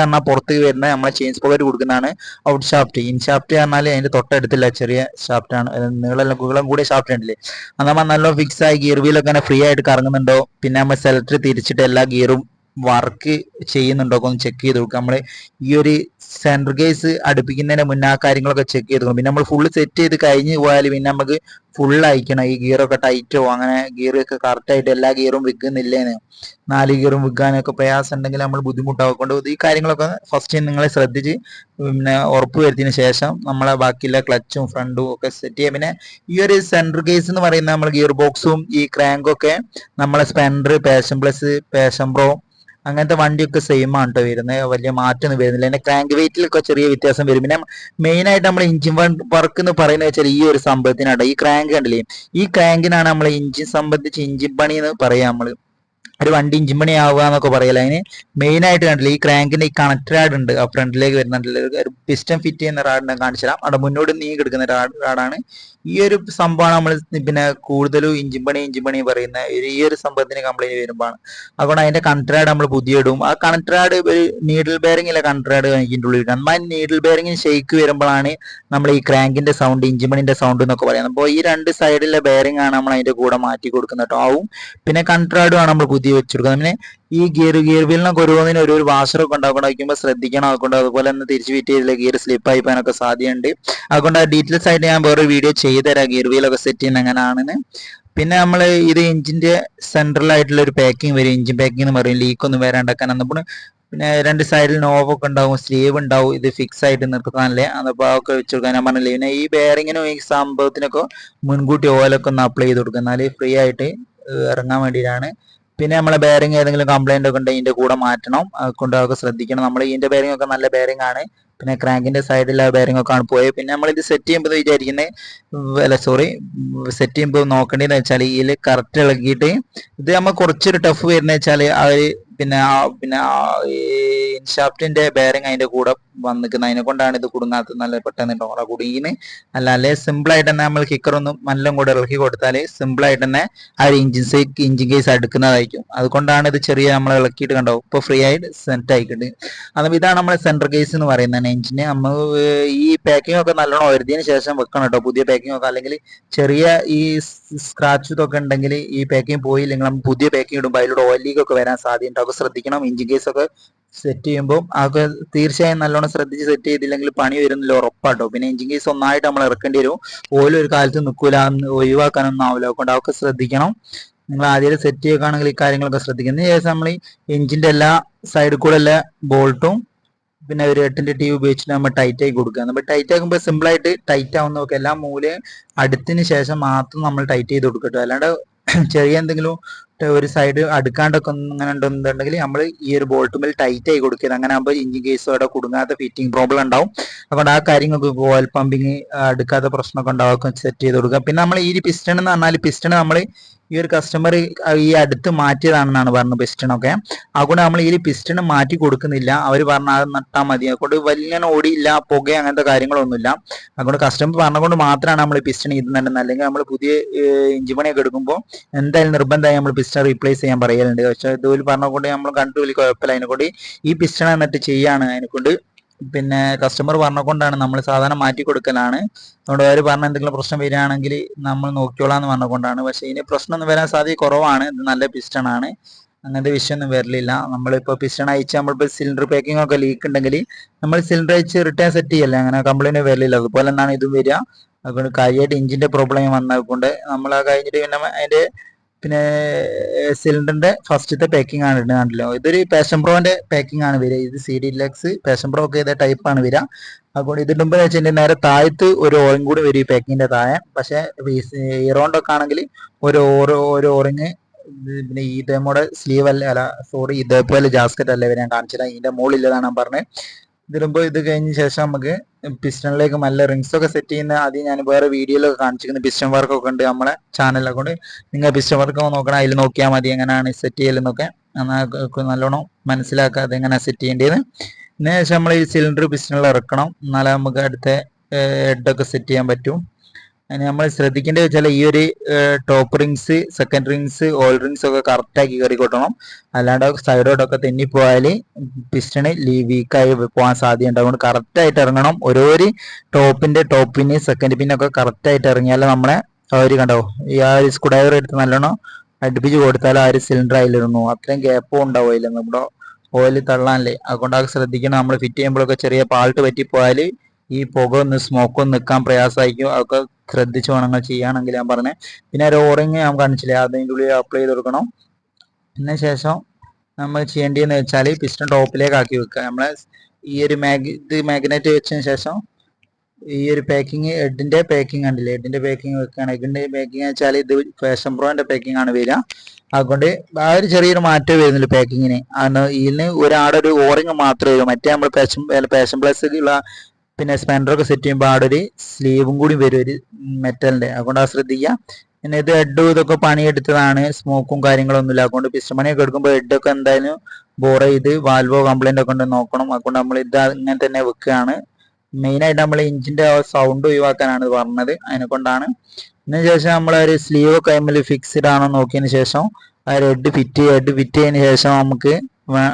പറഞ്ഞാൽ പുറത്തേക്ക് വരുന്ന നമ്മളെ ചെയിൻ സ്പോക്കറ്റ് കൊടുക്കുന്നതാണ് ഔട്ട് ഷാഫ്റ്റ്. ഇൻ ഷാഫ്റ്റ് പറഞ്ഞാൽ അതിന്റെ തൊട്ടടുത്തില്ല ചെറിയ ഷാഫ്റ്റ് ആണ്, നീളം കൂടിയ ഷാഫ്റ്റ് ഉണ്ടല്ലേ. അത് നമ്മൾ നല്ല ഫിക്സ് ആയി ഗിയർ വീലൊക്കെ അങ്ങനെ ഫ്രീ ആയിട്ട് കറങ്ങുന്നുണ്ടോ, പിന്നെ നമ്മൾ സെലക്ടർ തിരിച്ചിട്ട് എല്ലാ ഗിയറും വർക്ക് ചെയ്യുന്നുണ്ടോ ഒന്ന് ചെക്ക് ചെയ്ത് കൊടുക്കുക. നമ്മൾ ഈ ഒരു സെൻട്രൽ കേസ് അടുപ്പിക്കുന്നതിന് മുന്നേ ആ കാര്യങ്ങളൊക്കെ ചെക്ക് ചെയ്ത് കൊടുക്കും. പിന്നെ നമ്മൾ ഫുള്ള് സെറ്റ് ചെയ്ത് കഴിഞ്ഞ് പോയാൽ പിന്നെ നമുക്ക് ഫുൾ അയക്കണം ഈ ഗിയറൊക്കെ ടൈറ്റോ അങ്ങനെ ഗിയറൊക്കെ കറക്റ്റ് ആയിട്ട് എല്ലാ ഗിയറും വിൽക്കുന്നില്ലേന്ന്, 4 ഗിയറും വിൽക്കാനൊക്കെ പ്രയാസം ഉണ്ടെങ്കിൽ നമ്മൾ ബുദ്ധിമുട്ടാകൊണ്ട് ഈ കാര്യങ്ങളൊക്കെ ഫസ്റ്റ് നിങ്ങൾ ശ്രദ്ധിച്ച് പിന്നെ ഉറപ്പ് വരുത്തിയതിനു ശേഷം നമ്മളെ ബാക്കിയുള്ള ക്ലച്ചും ഫ്രണ്ടും ഒക്കെ സെറ്റ് ചെയ്യാം. പിന്നെ ഈ ഒരു സെൻട്രൽ കേസ് എന്ന് പറയുന്നത് നമ്മൾ ഗിയർ ബോക്സും ഈ ക്രാങ്കും ഒക്കെ നമ്മളെ Splendor, passion plus, passion pro അങ്ങനത്തെ വണ്ടിയൊക്കെ സെയിം ആണ് കേട്ടോ വരുന്നത്, വലിയ മാറ്റമൊന്നും വരുന്നില്ല. അതിന്റെ ക്രാങ്ക് വെയിറ്റിലൊക്കെ ചെറിയ വ്യത്യാസം വരും. പിന്നെ മെയിൻ ആയിട്ട് നമ്മൾ എഞ്ചിൻ വർക്ക് എന്ന് പറയുന്നത് വെച്ചാൽ ഈ ഒരു സംഭവത്തിനാണ്, ഈ ക്രാങ്ക് കണ്ടില്ലേ, ഈ ക്രാങ്കിനാണ് നമ്മൾ എഞ്ചിൻ സംബന്ധിച്ച് എഞ്ചിൻ പണി എന്ന് പറയാം. നമ്മൾ ഒരു വണ്ടി ഇഞ്ചിൻ പണി ആവുക എന്നൊക്കെ പറയല, അതിന് മെയിൻ ആയിട്ട് കണ്ടില്ല ഈ ക്രാങ്കിന്റെ ഈ കണക്ട് റാഡ് ഉണ്ട് ആ ഫ്രണ്ടിലേക്ക് വരുന്നുണ്ടല്ലോ, ഒരു പിസ്റ്റൺ ഫിറ്റ് ചെയ്യുന്ന റാഡ് കാണിച്ചു തരാം. അവിടെ മുന്നോട്ട് നീങ്ങി കിടക്കുന്ന റാഡാണ് ഈ ഒരു സംഭവമാണ്. നമ്മൾ പിന്നെ കൂടുതലും ഇഞ്ചിൻ പണി പറയുന്ന ഈ ഒരു സംഭവത്തിന് കംപ്ലൈന്റ് വരുമ്പോഴാണ്. അതുകൊണ്ട് അതിന്റെ കണക്ട് റാഡ് നമ്മൾ പുതിയ ഇടും. ആ കണക്ട് റാഡ് ഒരു നീഡിൽ ബെയറിംഗ് ഇല്ല, കണക്ട് റാഡ് ഇതിൻ്റെ ഉള്ളിൽ ഇടും. എന്നാൽ നീഡിൽ ബെയറിംഗിന് ഷെയ്ക്ക് വരുമ്പോഴാണ് നമ്മൾ ഈ ക്രാങ്കിന്റെ സൗണ്ട്, ഇഞ്ചിൻ പണിന്റെ സൗണ്ട് എന്നൊക്കെ പറയുന്നത്. അപ്പോൾ ഈ രണ്ട് സൈഡിലെ ബെയറിംഗ് ആണ് നമ്മൾ അതിന്റെ കൂടെ മാറ്റി കൊടുക്കുന്നത് കേട്ടോ ആവും. പിന്നെ കണക്ട് റാഡും ആണ് നമ്മൾ പുതിയ വെച്ചെടുക്കുന്നത്. പിന്നെ ഈ ഗിയർ വീലിനൊക്കെ ഓരോന്നിനും ഒരു വാഷറൊക്കെ ഉണ്ടാക്കണം, ശ്രദ്ധിക്കണം. അതുകൊണ്ട് അതുപോലെ തന്നെ തിരിച്ചു ഫിറ്റ് ചെയ്തില്ല ഗിയർ സ്ലിപ്പായി പോകാനൊക്കെ സാധ്യതയുണ്ട്. അതുകൊണ്ട് ആ ഡീറ്റെയിൽസ് ആയിട്ട് ഞാൻ വേറെ വീഡിയോ ചെയ്തുതരാം ഗിയർ വീലൊക്കെ സെറ്റ് ചെയ്യുന്ന എങ്ങനെയാണെന്ന്. പിന്നെ നമ്മൾ ഇത് എഞ്ചിന്റെ സെൻട്രൽ ആയിട്ടുള്ള ഒരു പാക്കിംഗ് വരും, എഞ്ചിൻ പാക്കിംഗ് എന്ന് പറയും, ലീക്ക് ഒന്നും വരാണ്ടാക്കാൻ. അപ്പോൾ പിന്നെ രണ്ട് സൈഡിൽ നോവൊക്കെ ഉണ്ടാവും, സ്ലീവ് ഉണ്ടാവും, ഇത് ഫിക്സ് ആയിട്ട് നിർത്താനല്ലേ, അതപ്പോൾ അതൊക്കെ വെച്ച് കൊടുക്കാൻ ഞാൻ പറഞ്ഞില്ലേ. പിന്നെ ഈ ബെയറിങ്ങിനും ഈ സംഭവത്തിനൊക്കെ മുൻകൂട്ടി ഓയിലൊക്കെ ഒന്ന് അപ്ലൈ ചെയ്ത് കൊടുക്കുക, എന്നാൽ ഫ്രീ ആയിട്ട് ഇറങ്ങാൻ വേണ്ടിയിട്ടാണ്. പിന്നെ നമ്മളെ ബെയറിംഗ് ഏതെങ്കിലും കംപ്ലൈന്റ് ഒക്കെ ഉണ്ടെങ്കിൽ ഇതിന്റെ കൂടെ മാറ്റണം, അതുകൊണ്ട് അതൊക്കെ ശ്രദ്ധിക്കണം. നമ്മൾ ഇതിന്റെ ബെയറിംഗ് ഒക്കെ നല്ല ബെയറിംഗ് ആണ്. പിന്നെ ക്രാങ്കിന്റെ സൈഡിലെ ബെയറിംഗ് ഒക്കെ ആണ് പോയത്. പിന്നെ നമ്മൾ ഇത് സെറ്റ് ചെയ്യുമ്പോൾ വിചാരിക്കുന്നത് സെറ്റ് ചെയ്യുമ്പോൾ നോക്കേണ്ടതെന്ന് വെച്ചാൽ ഇതിൽ കറക്റ്റ് ഇളകിയിട്ട് ഇത് നമ്മൾ കുറച്ചൊരു ടഫ് വരുന്നത് വെച്ചാൽ പിന്നെ ഇൻഷാഫ്റ്റിന്റെ ബെയറിംഗ് അതിന്റെ കൂടെ വന്നിരിക്കുന്നത്, അതിനെ കൊണ്ടാണ് ഇത് കുടുങ്ങാത്തത്. നല്ല പെട്ടെന്ന് ഡോറ കുടുങ്ങിന് അല്ലേ സിമ്പിൾ ആയിട്ട് തന്നെ നമ്മൾ കിക്കറൊന്നും നല്ല കൂടെ ഇളക്കി കൊടുത്താൽ സിമ്പിൾ ആയിട്ട് തന്നെ ആ ഒരു ഇഞ്ചിൻ കേസ് അടുക്കുന്നതായിരിക്കും. അതുകൊണ്ടാണ് ഇത് ചെറിയ നമ്മൾ ഇളക്കിയിട്ട് കണ്ടാവും ഇപ്പോൾ ഫ്രീ ആയിട്ട് സെറ്റ് ആയിക്കിട്ട്. അതും ഇതാണ് നമ്മുടെ സെൻട്രൽ കേസ് എന്ന് പറയുന്നത് എഞ്ചിന്. നമ്മൾ ഈ പാക്കിംഗ് ഒക്കെ നല്ലോണം ഒരുതിന് ശേഷം വെക്കണം കേട്ടോ, പുതിയ പാക്കിംഗ് ഒക്കെ. അല്ലെങ്കിൽ ചെറിയ ഈ സ്ക്രാച്ച് ഇതൊക്കെ ഉണ്ടെങ്കിൽ ഈ പാക്കിംഗ് പോയില്ലെങ്കിൽ നമ്മൾ പുതിയ പാക്കിംഗ് ഇടുമ്പോൾ അതിലൂടെ ഓയിൽ ലീക്ക് ഒക്കെ വരാൻ സാധ്യതയുണ്ട്. അതൊക്കെ ശ്രദ്ധിക്കണം. ഇഞ്ചിൻ കേസ് ഒക്കെ സെറ്റ് ചെയ്യുമ്പോൾ അതൊക്കെ തീർച്ചയായും നല്ലോണം ശ്രദ്ധിച്ച് സെറ്റ് ചെയ്തില്ലെങ്കിൽ പണി വരുന്നില്ല ഉറപ്പാട്ടോ. പിന്നെ എഞ്ചിൻ കേസ് ഒന്നായിട്ട് നമ്മൾ ഇറക്കേണ്ടി വരും, ഓയിൽ ഒരു കാലത്ത് നിൽക്കൂല, ഒഴിവാക്കാനൊന്നും ആവില്ല. അതുകൊണ്ട് അതൊക്കെ ശ്രദ്ധിക്കണം. നിങ്ങൾ ആദ്യം സെറ്റ് ചെയ്യുകയാണെങ്കിൽ ഈ കാര്യങ്ങളൊക്കെ ശ്രദ്ധിക്കുന്നത്. ശേഷം നമ്മൾ ഈ എഞ്ചിന്റെ എല്ലാ സൈഡിൽ കൂടെ എല്ലാ ബോൾട്ടും പിന്നെ ഒരു 8ന്റെ ട്യൂബ് ഉപയോഗിച്ചിട്ട് നമ്മൾ ടൈറ്റ് ആക്കി കൊടുക്കുക. നമ്മൾ ടൈറ്റ് ആക്കുമ്പോൾ സിമ്പിൾ ആയിട്ട് ടൈറ്റ് ആവുന്നതൊക്കെ എല്ലാ മൂലയും അടുത്തിന് ശേഷം മാത്രം നമ്മൾ ടൈറ്റ് ചെയ്ത് കൊടുക്കട്ടോ. അല്ലാണ്ട് ചെറിയ എന്തെങ്കിലും ഒരു സൈഡ് അടുക്കാണ്ടൊക്കെ അങ്ങനെ ഉണ്ടെന്നുണ്ടെങ്കിൽ നമ്മൾ ഈ ഒരു ബോൾട്ടുമിൽ ടൈറ്റ് ആയി കൊടുക്കുക. അങ്ങനെ ആകുമ്പോൾ ഇഞ്ചിൻ കേസോടെ കുടുങ്ങാത്ത ഫിറ്റിംഗ് പ്രോബ്ലം ഉണ്ടാവും. അതുകൊണ്ട് ആ കാര്യങ്ങൾക്ക് ഓയിൽ പമ്പിങ് അടുക്കാത്ത പ്രശ്നമൊക്കെ ഉണ്ടാവും, സെറ്റ് ചെയ്ത് കൊടുക്കുക. പിന്നെ നമ്മൾ ഈ പിസ്റ്റൺ എന്ന് പറഞ്ഞാൽ പിസ്റ്റൺ നമ്മൾ ഈ ഒരു കസ്റ്റമർ ഈ അടുത്ത് മാറ്റിയതാണെന്നാണ് പറഞ്ഞത് പിസ്റ്റണൊക്കെ. അതുകൊണ്ട് നമ്മൾ ഈ പിസ്റ്റൺ മാറ്റി കൊടുക്കുന്നില്ല, അവർ പറഞ്ഞാൽ അത് നട്ടാൽ മതി. അതുകൊണ്ട് വലിയ ഓടിയില്ല, പുക അങ്ങനത്തെ കാര്യങ്ങളൊന്നുമില്ല. അതുകൊണ്ട് കസ്റ്റമർ പറഞ്ഞുകൊണ്ട് മാത്രമാണ് നമ്മൾ പിസ്റ്റൺ ഇടുന്നുണ്ടെന്ന്. അല്ലെങ്കിൽ നമ്മൾ പുതിയ ഇഞ്ചിൻ പണിയൊക്കെ എടുക്കുമ്പോൾ എന്തായാലും നിർബന്ധമായി നമ്മൾ പിസ്റ്റൺ റീപ്ലേസ് ചെയ്യാൻ പറയലുണ്ട്. പക്ഷേ ഇതുപോലെ പറഞ്ഞുകൊണ്ട് നമ്മൾ കണ്ടു വലിയ കുഴപ്പമില്ല. അതിനെക്കൊണ്ട് ഈ പിസ്റ്റൺ എന്നിട്ട് ചെയ്യാണ്. അതിനെക്കൊണ്ട് പിന്നെ കസ്റ്റമർ പറഞ്ഞുകൊണ്ടാണ് നമ്മൾ സാധാരണ മാറ്റി കൊടുക്കലാണ്. അതുകൊണ്ട് അവർ പറഞ്ഞ എന്തെങ്കിലും പ്രശ്നം വരികയാണെങ്കിൽ നമ്മൾ നോക്കിയോളാം എന്ന് പറഞ്ഞുകൊണ്ടാണ്. പക്ഷേ ഇതിന് പ്രശ്നമൊന്നും വരാൻ സാധ്യത കുറവാണ്, ഇത് നല്ല പിസ്റ്റൺ ആണ്, അങ്ങനത്തെ വിഷയമൊന്നും വരലില്ല. നമ്മളിപ്പോൾ പിസ്റ്റൺ അയച്ച് നമ്മളിപ്പോൾ സിലിണ്ടർ പാക്കിംഗ് ഒക്കെ ലീക്ക് ഉണ്ടെങ്കിൽ നമ്മൾ സിലിണ്ടർ അയച്ച് റിട്ടേൺ സെറ്റ് ചെയ്യല്ലേ, അങ്ങനെ കംപ്ലൈന്റ് വരലില്ല. അതുപോലെ തന്നെയാണ് ഇതും വരിക. അതുകൊണ്ട് കാര്യമായിട്ട് ഇഞ്ചിന്റെ പ്രോബ്ലം വന്നതുകൊണ്ട് നമ്മൾ ആ കഴിഞ്ഞിട്ട് പിന്നെ സിലിണ്ടറിന്റെ ഫസ്റ്റത്തെ പാക്കിംഗ് ആണ് ഇടുന്നുണ്ടല്ലോ. ഇതൊരു പാഷൻ പ്രോന്റെ പാക്കിംഗ് ആണ് വരിക. ഇത് CD Deluxe പാഷൻ പ്രോ ഒക്കെ ഇതേ ടൈപ്പാണ് വരിക. അതുകൊണ്ട് ഇതിടുമ്പോൾ വെച്ചിട്ടുണ്ടെങ്കിൽ നേരെ താഴത്ത് ഒരു ഓറിങ് കൂടി വരും ഈ പാക്കിങ്ങിന്റെ താഴെ. പക്ഷേ ഹീറോണ്ടൊക്കെ ആണെങ്കിൽ ഒരു ഓറിങ് പിന്നെ ഇതേമോടെ സ്ലീവ് അല്ല സോറി ഇതേപോലെ ജാസ്കറ്റ് അല്ലേ വരാൻ കാണിച്ചത്, ഇതിന്റെ മുകളിലതാണ് ഞാൻ പറഞ്ഞത്. ഇതിടുമ്പോൾ ഇത് കഴിഞ്ഞ ശേഷം നമുക്ക് പിസ്റ്റണിലേക്ക് നല്ല റിങ്സ് ഒക്കെ സെറ്റ് ചെയ്യുന്ന ആദ്യം ഞാൻ വേറെ വീഡിയോയിലൊക്കെ കാണിച്ചിരിക്കുന്നത് പിസ്റ്റൺ വർക്കൊക്കെ ഉണ്ട് നമ്മളെ ചാനലിനെ കൊണ്ട്. നിങ്ങൾ പിസ്റ്റൺ വർക്ക് നോക്കണം, അതിൽ നോക്കിയാൽ മതി എങ്ങനെയാണ് സെറ്റ് ചെയ്യലെന്നൊക്കെ. നല്ലോണം മനസ്സിലാക്കാതെ എങ്ങനെയാണ് സെറ്റ് ചെയ്യേണ്ടത്. ഇതിന് ശേഷം നമ്മൾ ഈ സിലിണ്ടർ പിസ്റ്റണിൽ ഇറക്കണം, എന്നാലേ നമുക്ക് അടുത്ത ഹെഡൊക്കെ സെറ്റ് ചെയ്യാൻ പറ്റും. അതിന് നമ്മൾ ശ്രദ്ധിക്കേണ്ടത് വെച്ചാൽ ഈ ഒരു top rings, second rings, all rings ഒക്കെ കറക്റ്റാക്കി കയറി കൊട്ടണം. അല്ലാണ്ട് സൈഡോട്ടൊക്കെ തെന്നിപ്പോയാൽ പിസ്റ്റണ് വീക്കായി പോകാൻ സാധ്യതയുണ്ട്. അതുകൊണ്ട് കറക്റ്റായിട്ട് ഇറങ്ങണം. ഓരോ ടോപ്പിന്റെ ടോപ്പ് പിന്ന്, സെക്കൻഡ് പിന്നൊക്കെ കറക്റ്റായിട്ട് ഇറങ്ങിയാൽ നമ്മളെ കണ്ടോ ഈ ആ ഒരു സ്ക്രൂ ഡ്രൈവർ എടുത്ത് നല്ലോണം അടുപ്പിച്ച് കൊടുത്താൽ ആ ഒരു സിലിണ്ടർ അതിലിരുന്നു. അത്രയും ഗ്യാപ്പും ഉണ്ടാവും അതിൽ നമ്മുടെ ഓയിൽ തള്ളാനല്ലേ. അതുകൊണ്ട് അത് ശ്രദ്ധിക്കണം. നമ്മൾ ഫിറ്റ് ചെയ്യുമ്പോഴൊക്കെ ചെറിയ പാൾട്ട് പറ്റിപ്പോയാൽ ഈ പുക ഒന്ന് സ്മോക്ക് ഒന്ന് നിൽക്കാൻ പ്രയാസമായിരിക്കും. അതൊക്കെ ശ്രദ്ധിച്ച് വേണം ചെയ്യുകയാണെങ്കിൽ ഞാൻ പറഞ്ഞത്. പിന്നെ ഒരു ഓറിങ് ഞാൻ കാണിച്ചില്ലേ, അതിൻ്റെ ഉള്ളിൽ അപ്ലൈ ചെയ്ത് കൊടുക്കണം. പിന്നെ ശേഷം നമ്മൾ ചെയ്യേണ്ടതെന്ന് വെച്ചാൽ പിസ്റ്റൺ ടോപ്പിലേക്ക് ആക്കി വെക്കുക. നമ്മളെ ഈ ഒരു മാഗ്നറ്റ് വെച്ചതിന് ശേഷം ഈ ഒരു പാക്കിങ്, ഹെഡിന്റെ പാക്കിങ് കണ്ടില്ലേ, ഹെഡിന്റെ പാക്കിങ് വെക്കുകയാണ്. ഹെഡിന്റെ പാക്കിങ് വെച്ചാൽ ഇത് ഫാഷൻ പ്രോന്റെ പാക്കിംഗ് ആണ് വരിക. അതുകൊണ്ട് ആ ഒരു ചെറിയൊരു മാറ്റം വരുന്നില്ല പാക്കിങ്ങിന്. ഇതിന് ഒരു ഓറിങ് മാത്രമേ വരും. മറ്റേ നമ്മൾ പാഷൻ പ്ലസ് ഉള്ള പിന്നെ സ്പെൻഡറൊക്കെ സെറ്റ് ചെയ്യുമ്പോൾ അവിടെ ഒരു സ്ലീവും കൂടി വരും ഒരു മെറ്റലിന്റെ. അതുകൊണ്ട് അത് ശ്രദ്ധിക്കുക. പിന്നെ ഇത് ഹെഡ് ഇതൊക്കെ പണിയെടുത്തതാണ്, സ്മോക്കും കാര്യങ്ങളൊന്നുമില്ല. അതുകൊണ്ട് പിസ്റ്റൺ പണിയൊക്കെ എടുക്കുമ്പോൾ ഹെഡൊക്കെ എന്തായാലും ബോർ ചെയ്ത് വാൽവോ കംപ്ലൈന്റ് ഒക്കെ ഉണ്ട് നോക്കണം. അതുകൊണ്ട് നമ്മൾ ഇത് ഇങ്ങനെ തന്നെ വെക്കുകയാണ്. മെയിനായിട്ട് നമ്മൾ എഞ്ചിന്റെ സൗണ്ട് ഒഴിവാക്കാനാണ് പറഞ്ഞത്, അതിനെ കൊണ്ടാണ്. അതിന് ശേഷം നമ്മൾ ഒരു സ്ലീവ് ഒക്കെ അതിൽ ഫിക്സ്ഡ് ആണോ നോക്കിയതിന് ശേഷം ആ ഹെഡ് ഫിറ്റ് ചെയ്തതിന് ശേഷം നമുക്ക്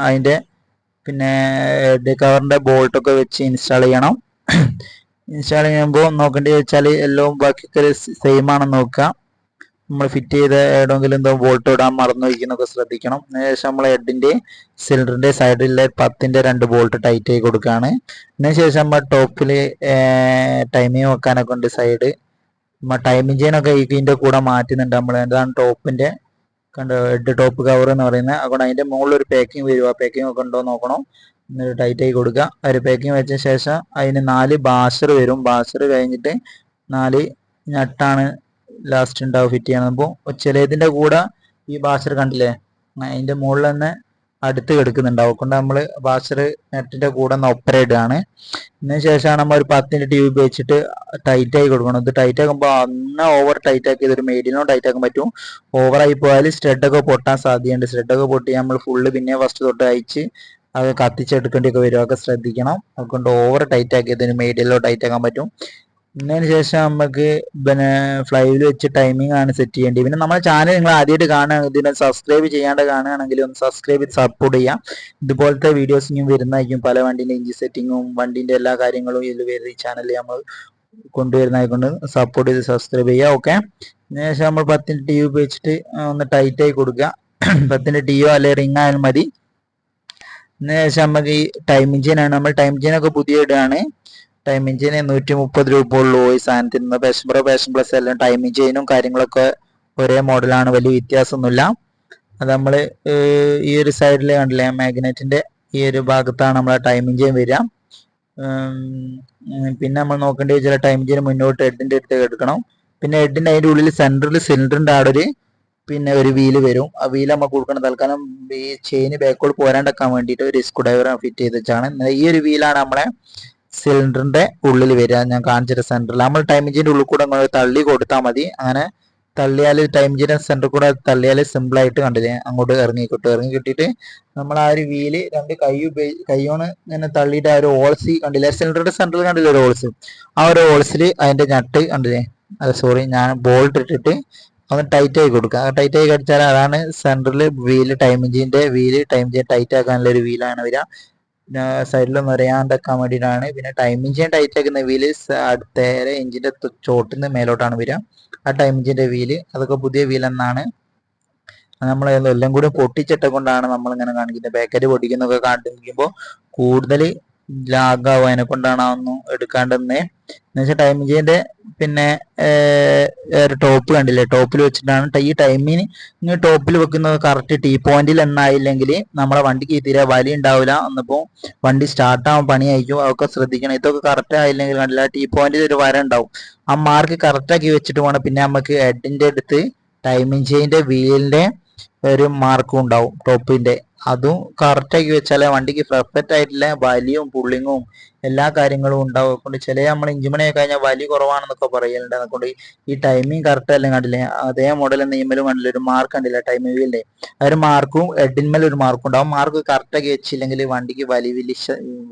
അതിന്റെ പിന്നെ ഹെഡ് കവറിന്റെ ബോൾട്ടൊക്കെ വെച്ച് ഇൻസ്റ്റാൾ ചെയ്യണം. ഇൻസ്റ്റാൾ ചെയ്യുമ്പോൾ നോക്കേണ്ടത് വെച്ചാൽ എല്ലാം ബാക്കിയൊക്കെ സെയിം ആണെന്ന് നോക്കുക. നമ്മൾ ഫിറ്റ് ചെയ്ത എവിടെയെങ്കിലും എന്തോ ബോൾട്ട് ഇടാൻ മറന്നു വയ്ക്കുന്നൊക്കെ ശ്രദ്ധിക്കണം. അതിനുശേഷം നമ്മൾ ഹെഡിന്റെ സിലിണ്ടറിന്റെ സൈഡിലെ 10ന്റെ 2 ബോൾട്ട് ടൈറ്റ് ആയി കൊടുക്കുകയാണ്. അതിനുശേഷം നമ്മൾ ടോപ്പിൽ ടൈമിങ് വെക്കാനൊക്കെ ഉണ്ട് സൈഡ്. ടൈമിംഗ് ചെയിനൊക്കെ ഇതിന്റെ കൂടെ മാറ്റുന്നുണ്ട് നമ്മൾ. എന്താണ് ടോപ്പിന്റെ കണ്ടോ ഹെഡ് ടോപ്പ് കവർ എന്ന് പറയുന്നത്. അതുകൊണ്ട് അതിന്റെ മുകളിൽ ഒരു പാക്കിംഗ് വരും. ആ പാക്കിംഗ് ഒക്കെ ഉണ്ടോ നോക്കണം. എന്നിട്ട് ടൈറ്റ് ആയി കൊടുക്കുക. ഒരു പാക്കിംഗ് വെച്ച ശേഷം അതിന് 4 ബാഷർ വരും. ബാഷർ കഴിഞ്ഞിട്ട് 4 നട്ടാണ് ലാസ്റ്റ് ഉണ്ടാവും ഫിറ്റ് ചെയ്യണം. അപ്പോൾ ചിലതിന്റെ കൂടെ ഈ ബാഷർ കണ്ടില്ലേ, അതിന്റെ മുകളിൽ തന്നെ അടുത്ത് കിടക്കുന്നുണ്ടാവും. അതുകൊണ്ട് നമ്മൾ ബാഷർ നെറ്റിന്റെ കൂടെ ഒപ്പരയിടുകയാണ്. ഇതിന് ശേഷമാണ് നമ്മൾ ഒരു 10ന്റെ ട്യൂബ് വെച്ചിട്ട് ടൈറ്റ് ആയി കൊടുക്കണം. ഇത് ടൈറ്റ് ആക്കുമ്പോൾ അന്ന് ഓവർ ടൈറ്റ് ആക്കി ഒരു മീഡിയം ടൈറ്റ് ആക്കാൻ പറ്റും. ഓവറായി പോയാൽ സ്റ്റഡൊക്കെ പൊട്ടാൻ സാധ്യതയുണ്ട്. സ്റ്റഡൊക്കെ പൊട്ടി നമ്മൾ ഫുള്ള് പിന്നെ ഫസ്റ്റ് തൊട്ട് അയച്ച് അത് കത്തിച്ചെടുക്കേണ്ടിയൊക്കെ വരും. അതൊക്കെ ശ്രദ്ധിക്കണം. അതുകൊണ്ട് ഓവർ ടൈറ്റ് ആക്കിയതിന് മീഡിയലോ ടൈറ്റ് ആക്കാൻ പറ്റും. ഇതിന് ശേഷം നമുക്ക് പിന്നെ ഫ്ലൈവിൽ വെച്ച് ടൈമിംഗ് ആണ് സെറ്റ് ചെയ്യേണ്ടത്. പിന്നെ നമ്മുടെ ചാനൽ നിങ്ങൾ ആദ്യമായിട്ട് കാണുകയാണെങ്കിൽ ഇതിനെ സബ്സ്ക്രൈബ് ചെയ്യാണ്ട് കാണുകയാണെങ്കിൽ ഒന്ന് സബ്സ്ക്രൈബ് ചെയ്ത് സപ്പോർട്ട് ചെയ്യാം. ഇതുപോലത്തെ വീഡിയോസ് ഇനിയും വരുന്നതായിരിക്കും. പല വണ്ടീൻ്റെ എഞ്ചിൻ സെറ്റിങ്ങും വണ്ടീൻ്റെ എല്ലാ കാര്യങ്ങളും ഇതിൽ വരുന്ന ഈ ചാനലിൽ നമ്മൾ കൊണ്ടുവരുന്നതായിക്കൊണ്ട് സപ്പോർട്ട് ചെയ്ത് സബ്സ്ക്രൈബ് ചെയ്യുക. ഓക്കെ. അതിനുശേഷം നമ്മൾ 10ന്റെ ട്യൂബ് വെച്ചിട്ട് ഒന്ന് ടൈറ്റ് ആയി കൊടുക്കുക. 10ന്റെ ടിയോ അല്ലെങ്കിൽ റിംഗ് ആയാലും മതി. അതിനുശേഷം നമുക്ക് ഈ ടൈമിംഗ് ചെയിനാണ്. നമ്മൾ ടൈം ചെയിനൊക്കെ പുതിയ ഇടുകയാണ്. ടൈമിംഗ് ചെയിന് 130 രൂപ ഉള്ളൂ ഈ സാധനത്തിന്. പാഷൻ പ്രോ, പാഷൻ പ്ലസ് എല്ലാം ടൈമിംഗ് ചെയിനും കാര്യങ്ങളൊക്കെ ഒരേ മോഡലാണ്, വലിയ വ്യത്യാസമൊന്നുമില്ല. അത് നമ്മൾ ഈ ഒരു സൈഡിൽ കണ്ടില്ലേ, മാഗ്നറ്റിന്റെ ഈ ഒരു ഭാഗത്താണ് നമ്മളെ ടൈമിംഗ് ചെയിൻ വരിക. പിന്നെ നമ്മൾ നോക്കേണ്ടത് വെച്ചാൽ ടൈമിംഗ് ചെയിൻ മുന്നോട്ട് ഹെഡിന്റെ അടുത്തേക്ക് എടുക്കണം. പിന്നെ ഹെഡിന്റെ അതിന്റെ ഉള്ളിൽ സെന്ററിൽ സിലിണ്ടറിന്റെ അവിടെ പിന്നെ ഒരു വീല് വരും. ആ വീല് നമ്മൾ കൊടുക്കണം. തൽക്കാലം ഈ ചെയിന് ബാക്കോട് പോരാണ്ടക്കാൻ വേണ്ടിയിട്ട് ഒരു സ്ക്രൂ ഡ്രൈവർ ഫിറ്റ് ചെയ്ത് വെച്ചാണ്. ഈ ഒരു വീലാണ് നമ്മളെ സിലിണ്ടറിന്റെ ഉള്ളിൽ വരിക. ഞാൻ കാണിച്ചിട്ട് സെന്ററിൽ നമ്മൾ ടൈമിംഗ് ചെയിൻ്റെ ഉള്ളിൽ കൂടെ അങ്ങോട്ട് തള്ളി കൊടുത്താൽ മതി. അങ്ങനെ തള്ളിയാൽ ടൈമിംഗ് ചെയിൻ്റെ സെന്റർ കൂടെ തള്ളിയാൽ സിമ്പിൾ ആയിട്ട് കണ്ടില്ലേ അങ്ങോട്ട് ഇറങ്ങി കിട്ടിയിട്ട് നമ്മൾ ആ ഒരു വീല് 2 കൈയോണ് ഇങ്ങനെ തള്ളിയിട്ട് ആ ഒരു ഓൾസി കണ്ടില്ലേ, സിലിണ്ടറിന്റെ സെന്ററിൽ കണ്ടില്ലേ ഒരു ഓൾസ്, ആ ഒരു ഓൾസിൽ അതിന്റെ നട്ട് കണ്ടില്ലേ, സോറി ഞാൻ ബോൾട്ട് ഇട്ടിട്ട് ഒന്ന് ടൈറ്റ് ആയി കൊടുക്കുക. ടൈറ്റ് ആയി കടിച്ചാൽ അതാണ് സെന്ററിൽ വീല്, ടൈമിംഗ് ചെയിൻ്റെ വീല്. ടൈമിംഗ് ചെയിൻ ടൈറ്റ് ആക്കാനുള്ള ഒരു വീലാണ് വരിക. സൈഡിലൊന്നും അറിയാണ്ടാക്കാൻ വേണ്ടിയിട്ടാണ്. പിന്നെ ടൈമിംഗ് ചെയിൻ ടൈറ്റ് ആക്കുന്ന വീല് അടുത്തേരെ എഞ്ചിന്റെ ചോട്ടിൽ നിന്ന് മേലോട്ടാണ് വരിക. ആ ടൈമിംഗ് ചെയിൻ്റെ വീല് അതൊക്കെ പുതിയ വീൽ എന്നാണ്. നമ്മൾ എല്ലാം കൂടി പൊട്ടിച്ചിട്ട കൊണ്ടാണ് നമ്മൾ ഇങ്ങനെ കാണിക്കുന്നത്. പാക്കറ്റ് പൊട്ടിക്കുന്നൊക്കെ കാണിക്കുമ്പോൾ കൂടുതൽ ലാഗാവും. അതിനെ കൊണ്ടാണ് അതൊന്നും എടുക്കാണ്ടെന്ന്. എന്നുവെച്ചാൽ ടൈമിംഗ് ചെയിൻ്റെ പിന്നെ ഒരു ടോപ്പ് കണ്ടില്ലേ, ടോപ്പിൽ വെച്ചിട്ടാണ് ഈ ടൈമിന് ഇങ്ങനെ ടോപ്പിൽ വെക്കുന്നത്. കറക്റ്റ് ടീ പോയിന്റിൽ എണ്ണായില്ലെങ്കിൽ നമ്മളെ വണ്ടിക്ക് തീരെ വലി ഉണ്ടാവില്ല. എന്നിപ്പോൾ വണ്ടി സ്റ്റാർട്ടാവാൻ പണിയായിരിക്കും. അതൊക്കെ ശ്രദ്ധിക്കണം. ഇതൊക്കെ കറക്റ്റ് ആയില്ലെങ്കിൽ കണ്ടില്ല, ടീ പോയിന്റിൽ ഒരു വര ഉണ്ടാവും. ആ മാർക്ക് കറക്റ്റാക്കി വെച്ചിട്ട് വേണം. പിന്നെ നമുക്ക് ഹെഡിന്റെ അടുത്ത് ടൈമിംഗ് ചെയിൻ്റെ വീലിന്റെ ഒരു മാർക്കും ഉണ്ടാവും ടോപ്പിന്റെ. അതും കറക്റ്റ് ആക്കി വെച്ചാലേ വണ്ടിക്ക് പെർഫെക്റ്റ് ആയിട്ടുള്ള വലിയും പുള്ളിങ്ങും എല്ലാ കാര്യങ്ങളും ഉണ്ടാവും. അതുകൊണ്ട് ചില നമ്മൾ ഇഞ്ചുമണിയൊക്കെ കഴിഞ്ഞാൽ വലി കുറവാണെന്നൊക്കെ പറയലുണ്ട്. അതുകൊണ്ട് ഈ ടൈമിങ് കറക്റ്റ് അല്ലേ കണ്ടില്ലേ, അതേ മോഡൽ നെയ്മലും കണ്ടില്ല, ഒരു മാർക്ക് കണ്ടില്ല ടൈമിംഗ് വീലിന്റെ ആ ഒരു മാർക്കും ഹെഡിന്മേൽ ഒരു മാർക്കും ഉണ്ട്. ആ മാർക്ക് കറക്റ്റ് ആക്കി വെച്ചില്ലെങ്കിൽ വണ്ടിക്ക്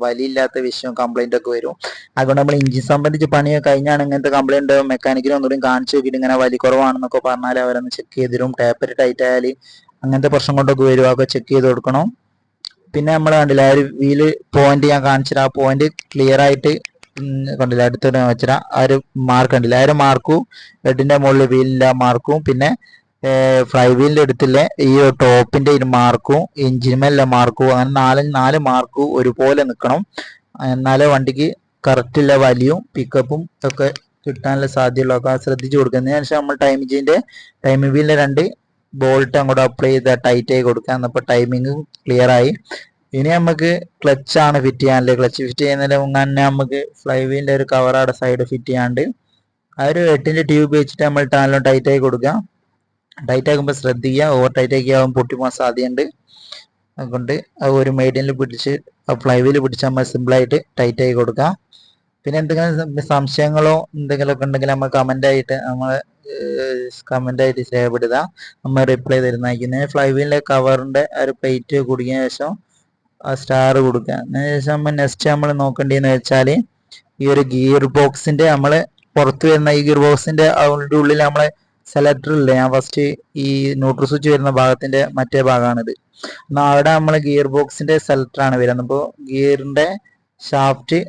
വലിയില്ലാത്ത വിഷയം കംപ്ലൈന്റ് ഒക്കെ വരും. അതുകൊണ്ട് നമ്മൾ ഇഞ്ചിൻ സംബന്ധിച്ച് പണിയൊക്കെ കഴിഞ്ഞാണ് ഇങ്ങനത്തെ കംപ്ലൈന്റ് മെക്കാനിക്കിനെ ഒന്നുകൂടി കാണിച്ചു നോക്കിയിട്ട് ഇങ്ങനെ വലി കുറവാണെന്നൊക്കെ പറഞ്ഞാൽ അവരൊന്ന് ചെക്ക് ചെയ്ത് തരും. ടേപ്പർ ടൈറ്റ് ആയാൽ അങ്ങനത്തെ പ്രശ്നം കൊണ്ടൊക്കെ വരും, അതൊക്കെ ചെക്ക് ചെയ്ത് കൊടുക്കണം. പിന്നെ നമ്മൾ കണ്ടില്ല ആ ഒരു വീല് പോയിന്റ് ഞാൻ കാണിച്ചിട്ട് ആ പോയിന്റ് ക്ലിയർ ആയിട്ട് കണ്ടില്ല അടുത്തോട്ട് വെച്ചിട്ട് ആ ഒരു മാർക്ക് കണ്ടില്ല, ആ ഒരു മാർക്കും ഹെഡിന്റെ മുകളിൽ വീലിന്റെ മാർക്കും പിന്നെ ഫ്ലൈ വീലിന്റെ അടുത്തില്ലേ ഈ ടോപ്പിന്റെ മാർക്കും എഞ്ചിന്മേലുള്ള മാർക്കും അങ്ങനെ നാല് മാർക്കും ഒരുപോലെ നിൽക്കണം. എന്നാലേ വണ്ടിക്ക് കറക്റ്റ് ഉള്ള വലിയും പിക്കപ്പും ഒക്കെ കിട്ടാനുള്ള സാധ്യതയുള്ളൂ. ഒക്കെ ശ്രദ്ധിച്ചു കൊടുക്കുന്നതിന് ശേഷം നമ്മൾ ടൈമിംഗ് വീലിന്റെ 2 ബോൾട്ട് അങ്ങോട്ട് അപ്ലൈ ചെയ്ത് ടൈറ്റ് ആയി കൊടുക്കുക. എന്നപ്പോൾ ടൈമിങ് ക്ലിയർ ആയി. ഇനി നമുക്ക് ക്ലച്ച് ആണ് ഫിറ്റ് ചെയ്യാനല്ലേ. ക്ലച്ച് ഫിറ്റ് ചെയ്യുന്നതിന് മുന്നേ തന്നെ നമുക്ക് ഫ്ലൈ വീലിന്റെ ഒരു കവറാടെ സൈഡ് ഫിറ്റ് ചെയ്യാണ്ട് ആ ഒരു 8ന്റെ ട്യൂബ് വെച്ചിട്ട് നമ്മൾ നല്ല ടൈറ്റ് ആയി കൊടുക്കുക. ടൈറ്റ് ആക്കുമ്പോൾ ശ്രദ്ധിക്കുക, ഓവർ ടൈറ്റ് ആക്കി ആകുമ്പോൾ പൊട്ടിപ്പോകാൻ സാധ്യതയുണ്ട്. അതുകൊണ്ട് ഒരു മീഡിയനിൽ പിടിച്ച് ഫ്ലൈ വീല് പിടിച്ച് നമ്മൾ സിമ്പിളായിട്ട് ടൈറ്റ് ആയി കൊടുക്കുക. പിന്നെ എന്തെങ്കിലും സംശയങ്ങളോ എന്തെങ്കിലുമൊക്കെ ഉണ്ടെങ്കിൽ നമ്മൾ കമൻ്റായിട്ട് രേഖപ്പെടുത്തുക, നമ്മൾ റിപ്ലൈ തരുന്നതായിരിക്കും. ഫ്ലൈ വീലിന്റെ കവറിന്റെ ഒരു പ്ലേറ്റ് കുടുങ്ങിയ ശേഷം ആ സ്റ്റാർ കൊടുക്കുക. അതിനുശേഷം നെക്സ്റ്റ് നമ്മൾ നോക്കേണ്ടതെന്ന് വെച്ചാൽ ഈ ഒരു ഗിയർ ബോക്സിന്റെ നമ്മൾ പുറത്ത് വരുന്ന ഈ ഗിയർ ബോക്സിന്റെ അതിൻ്റെ ഉള്ളിൽ നമ്മളെ സെലക്ടർ ഇല്ലേ, ഞാൻ ഫസ്റ്റ് ഈ ന്യൂട്രൽ സ്വിച്ച് വരുന്ന ഭാഗത്തിന്റെ മറ്റേ ഭാഗമാണിത്. എന്നാൽ അവിടെ നമ്മൾ ഗിയർ ബോക്സിന്റെ സെലക്ടർ ആണ് വരുന്നത്. അപ്പോൾ ഗിയറിന്റെ ഷാഫ്റ്റ്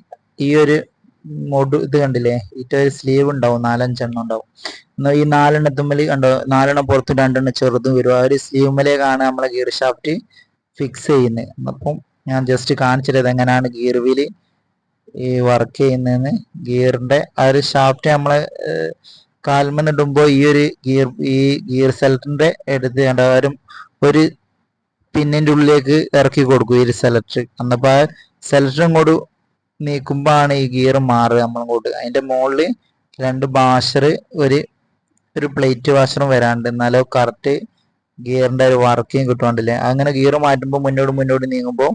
ഈ ഒരു ഇത് കണ്ടില്ലേ, ഒരു സ്ലീവ് ഉണ്ടാവും, 4-5 ഉണ്ടാവും. എന്നാൽ ഈ 4 കണ്ടോ, 4 പുറത്തും 2 ചെറുതും വരും. ആ ഒരു സ്ലീവുമേലേക്കാണ് നമ്മളെ ഗിയർ ഷാഫ്റ്റ് ഫിക്സ് ചെയ്യുന്നത്. അപ്പം ഞാൻ ജസ്റ്റ് കാണിച്ചിട്ടത് എങ്ങനെയാണ് ഗിയർ വീല് ഈ വർക്ക് ചെയ്യുന്നതെന്ന്. ഗിയറിന്റെ ആ ഒരു ഷാഫ്റ്റ് നമ്മളെ കാൽമന്ന് ഇടുമ്പോൾ ഈ ഗിയർ സെലക്ടറിന്റെ എടുത്ത് കണ്ടാലും ഒരു പിന്നിന്റെ ഉള്ളിലേക്ക് ഇറക്കി കൊടുക്കും ഈ ഒരു സെലക്ടർ. അന്നപ്പോ ആ സെലക്ടർ ഇങ്ങോട്ട് നീക്കുമ്പോ ആണ് ഈ ഗിയർ മാറുക നമ്മളങ്ങോട്ട്. അതിന്റെ മുകളിൽ 2 വാഷർ ഒരു പ്ലേറ്റ് വാഷറും വരാണ്ട്, എന്നാലോ കറക്റ്റ് ഗിയറിന്റെ ഒരു വർക്കിങ് കിട്ടുകൊണ്ടില്ലേ. അങ്ങനെ ഗിയർ മാറ്റുമ്പോൾ മുന്നോട്ട് നീങ്ങുമ്പോൾ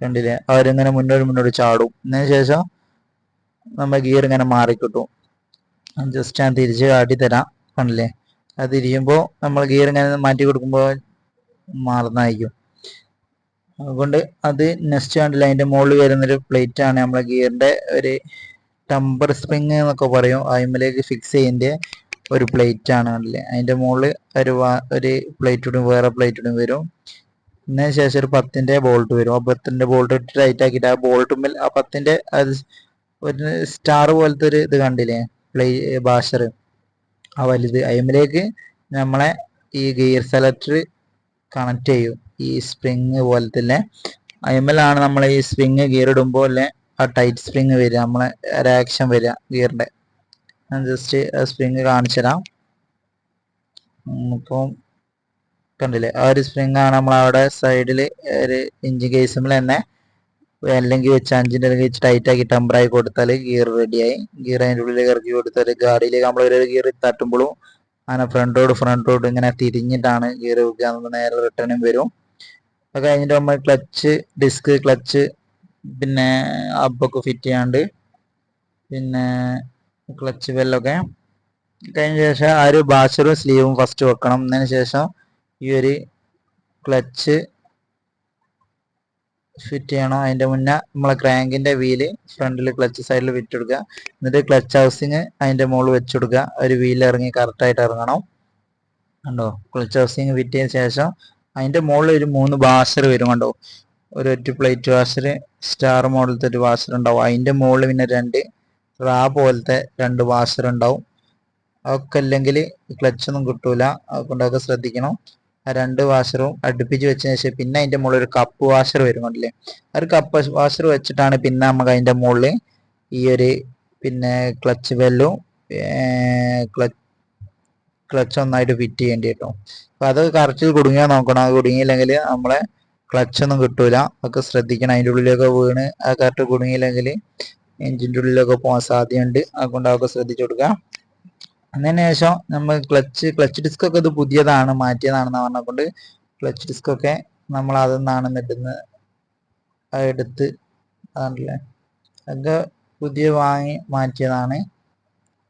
കണ്ടില്ലേ അവരിങ്ങനെ മുന്നോട്ട് ചാടും. അതിന് ശേഷം നമ്മൾ ഗിയർ ഇങ്ങനെ മാറിക്കിട്ടും. ജസ്റ്റ് ഞാൻ തിരിച്ച് കാട്ടിത്തരാം, കണ്ടില്ലേ അത് തിരിയുമ്പോൾ നമ്മൾ ഗിയർ ഇങ്ങനെ മാറ്റി കൊടുക്കുമ്പോൾ മാറുന്നതായിരിക്കും. അതുകൊണ്ട് അത് നെക്സ്റ്റ് കണ്ടില്ല അതിന്റെ മുകളിൽ വരുന്നൊരു പ്ലേറ്റ് ആണ് നമ്മളെ ഗിയറിന്റെ ഒരു ടംബർ സ്പ്രിങ് എന്നൊക്കെ പറയും, അതിലേക്ക് ഫിക്സ് ചെയ്യുന്ന ഒരു പ്ലേറ്റ് ആണ് കണ്ടില്ലേ. അതിന്റെ മുകളിൽ ഒരു പ്ലേറ്റ് വേറെ പ്ലേറ്റ് വരും. അതിന് ശേഷം ഒരു 10ന്റെ ബോൾട്ട് വരും. ആ 10ന്റെ ബോൾട്ട് ഇട്ട് ടൈറ്റ് ആക്കിയിട്ട് ആ ബോൾട്ടുമ്പിൽ ആ 10ന്റെ ഒരു സ്റ്റാർ പോലത്തെ ഒരു ഇത് കണ്ടില്ലേ ബാഷർ ആ വലുത്, അതിലേക്ക് നമ്മളെ ഈ ഗിയർ സെലക്ടർ കണക്ട് ചെയ്യും. ഈ സ്പ്രിങ് പോലത്തെ അതിമേലാണ് നമ്മൾ ഈ സ്പ്രിങ് ഗിയർ ഇടുമ്പോൾ അല്ലേ ആ ടൈറ്റ് സ്പ്രിങ് വരിക, നമ്മളെ ഒരു ആക്ഷൻ വരിക ഗിയറിന്റെ. ഞാൻ ജസ്റ്റ് സ്പ്രിങ് കാണിച്ചു തരാം. ഇപ്പം കണ്ടില്ലേ ആ ഒരു സ്പ്രിങ് ആണ് നമ്മൾ അവിടെ സൈഡിൽ ഒരു ഇഞ്ചിൻ കേസുമ്പോൾ തന്നെ അല്ലെങ്കിൽ വെച്ച് 5ന്റെ വെച്ച് ടൈറ്റ് ആക്കി ടെമ്പറായി കൊടുത്താൽ ഗിയർ റെഡിയായി. ഗിയർ അതിൻ്റെ ഉള്ളിലേക്ക് ഇറക്കി കൊടുത്താൽ ഗാഡിയിലേക്ക് നമ്മൾ ഒരു ഗിയർ തട്ടുമ്പോഴും അങ്ങനെ ഫ്രണ്ടോട് ഇങ്ങനെ തിരിഞ്ഞിട്ടാണ് ഗിയർ വെക്കുക, നേരെ റിട്ടേണും വരും. അത് കഴിഞ്ഞിട്ട് നമ്മൾ ക്ലച്ച് പിന്നെ അബൊക്കെ ഫിറ്റ് ചെയ്യാണ്ട് പിന്നെ ക്ലച്ച് ബെല്ലൊക്കെ കഴിഞ്ഞ ശേഷം ആ ഒരു ബാഷറും സ്ലീവും ഫസ്റ്റ് വെക്കണം. അതിന് ശേഷം ഈ ഒരു ക്ലച്ച് ഫിറ്റ് ചെയ്യണം. അതിന്റെ മുന്നേ നമ്മളെ ക്രാങ്കിന്റെ വീല് ഫ്രണ്ടിൽ ക്ലച്ച് സൈഡിൽ ഫിറ്റ് കൊടുക്കുക. എന്നിട്ട് ക്ലച്ച് ഹൗസിങ് അതിന്റെ മുകളിൽ വെച്ച് കൊടുക്കുക. ഒരു വീല് ഇറങ്ങി കറക്റ്റായിട്ട് ഇറങ്ങണം. കണ്ടോ, ക്ലച്ച് ഹൗസിങ് ഫിറ്റ് ചെയ്ത ശേഷം അതിന്റെ മുകളിൽ ഒരു 3 വാഷർ വരും. കണ്ടോ, ഒരു ഒറ്റ പ്ലേറ്റ് വാഷർ, സ്റ്റാർ മോഡലത്തെ ഒരു വാഷർ ഉണ്ടാവും. അതിന്റെ മുകളിൽ പിന്നെ 2 റാ പോലത്തെ 2 വാഷർ ഉണ്ടാവും. അതൊക്കെ അല്ലെങ്കിൽ ക്ലച്ചൊന്നും കിട്ടൂല, അതുകൊണ്ട് അതൊക്കെ ശ്രദ്ധിക്കണം. ആ 2 വാഷറും അടുപ്പിച്ച് വെച്ചതിന് ശേഷം പിന്നെ അതിന്റെ മുകളിൽ ഒരു കപ്പ് വാഷർ വരും കണ്ടില്ലേ. ആ ഒരു കപ്പ് വാഷർ വെച്ചിട്ടാണ് പിന്നെ നമുക്ക് അതിന്റെ മുകളിൽ ഈ ഒരു പിന്നെ ക്ലച്ച് ബെല്ലും ക്ലച്ച് ഒന്നായിട്ട് ഫിറ്റ് ചെയ്യേണ്ടി വരും. അപ്പൊ അത് കറക്റ്റ് കുടുങ്ങിയാൽ നോക്കണം. അത് കുടുങ്ങിയില്ലെങ്കിൽ നമ്മളെ ക്ലച്ചൊന്നും കിട്ടൂല, അതൊക്കെ ശ്രദ്ധിക്കണം. അതിൻ്റെ ഉള്ളിലൊക്കെ വീണ് ആ കറക്റ്റ് കുടുങ്ങിയില്ലെങ്കിൽ എഞ്ചിൻ്റെ ഉള്ളിലൊക്കെ പോകാൻ സാധ്യതയുണ്ട്. അതുകൊണ്ട് അതൊക്കെ ശ്രദ്ധിച്ചു കൊടുക്കുക. അതിന് ശേഷം നമ്മൾ ക്ലച്ച് ഡിസ്ക് ഒക്കെ ഇത് പുതിയതാണ്, മാറ്റിയതാണെന്ന് പറഞ്ഞുകൊണ്ട് ക്ലച്ച് ഡിസ്ക് ഒക്കെ നമ്മൾ അതൊന്നാണ് എന്നിട്ട് എടുത്ത് അതല്ലേ ഒക്കെ പുതിയ വാങ്ങി മാറ്റിയതാണ്.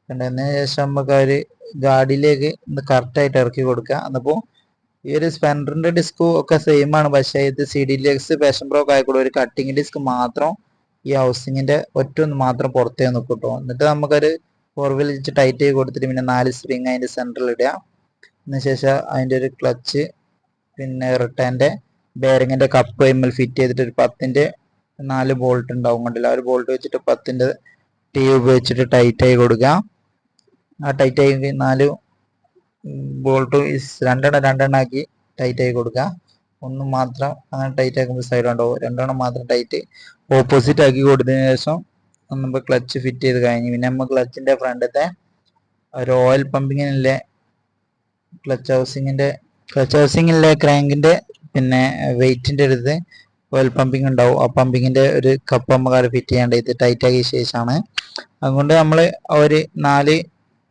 അതിന് ശേഷം നമുക്ക് ഒരു ഗാഡിയിലേക്ക് കറക്റ്റായിട്ട് ഇറക്കി കൊടുക്കുക. എന്നപ്പോൾ ഈ ഒരു സ്പെൻഡറിന്റെ ഡിസ്കും ഒക്കെ സെയിം ആണ്, പക്ഷേ ഇത് CDLX പാഷൻ പ്രോ ആയിക്കൂടെ ഒരു കട്ടിങ് ഡിസ്ക് മാത്രം ഈ ഹൗസിങ്ങിന്റെ ഒറ്റൊന്ന് മാത്രം പുറത്തേ നിൽക്കും കേട്ടോ. എന്നിട്ട് നമുക്കൊരു 4 വീൽ വെച്ച് ടൈറ്റ് ചെയ്ത് കൊടുത്തിട്ട് പിന്നെ 4 സ്പ്രിങ് അതിന്റെ സെന്ററിൽ ഇടുക. അതിനുശേഷം അതിന്റെ ഒരു ക്ലച്ച് പിന്നെ റിട്ടേന്റെ ബെയറിങ്ങിന്റെ കപ്പ് ഫിറ്റ് ചെയ്തിട്ട് ഒരു 10ന്റെ 4 ബോൾട്ട് ഉണ്ടാവും കണ്ടില്ല, ആ ഒരു ബോൾട്ട് വെച്ചിട്ട് 10ന്റെ ട്യൂബ് ഉപയോഗിച്ചിട്ട് ടൈറ്റ് ആയി കൊടുക്കുക. ആ ടൈറ്റ് ആയി 4 ബോൾട്ട് രണ്ടെണ്ണം ആക്കി ടൈറ്റ് ആയി കൊടുക്കുക. ഒന്ന് മാത്രം അങ്ങനെ ടൈറ്റ് ആക്കുമ്പോൾ സൈഡ് ഉണ്ടാവും, രണ്ടെണ്ണം മാത്രം ടൈറ്റ് ഓപ്പോസിറ്റ് ആക്കി കൊടുത്തതിന് ശേഷം നമ്മൾ ക്ലച്ച് ഫിറ്റ് ചെയ്ത് കഴിഞ്ഞു. പിന്നെ നമ്മൾ ക്ലച്ചിന്റെ ഫ്രണ്ടത്തെ ഒരു ഓയിൽ പമ്പിങ്ങിലെ ക്ലച്ച് ഹൗസിങ്ങിലെ ക്രാങ്കിന്റെ പിന്നെ വെയിറ്റിന്റെ അടുത്ത് ഓയിൽ പമ്പിങ് ഉണ്ടാവും. ആ പമ്പിങ്ങിന്റെ ഒരു കപ്പ് നമുക്ക് ഫിറ്റ് ചെയ്യേണ്ടത് ഇത് ടൈറ്റ് ആക്കിയ ശേഷമാണ്. അതുകൊണ്ട് നമ്മൾ ഒരു 4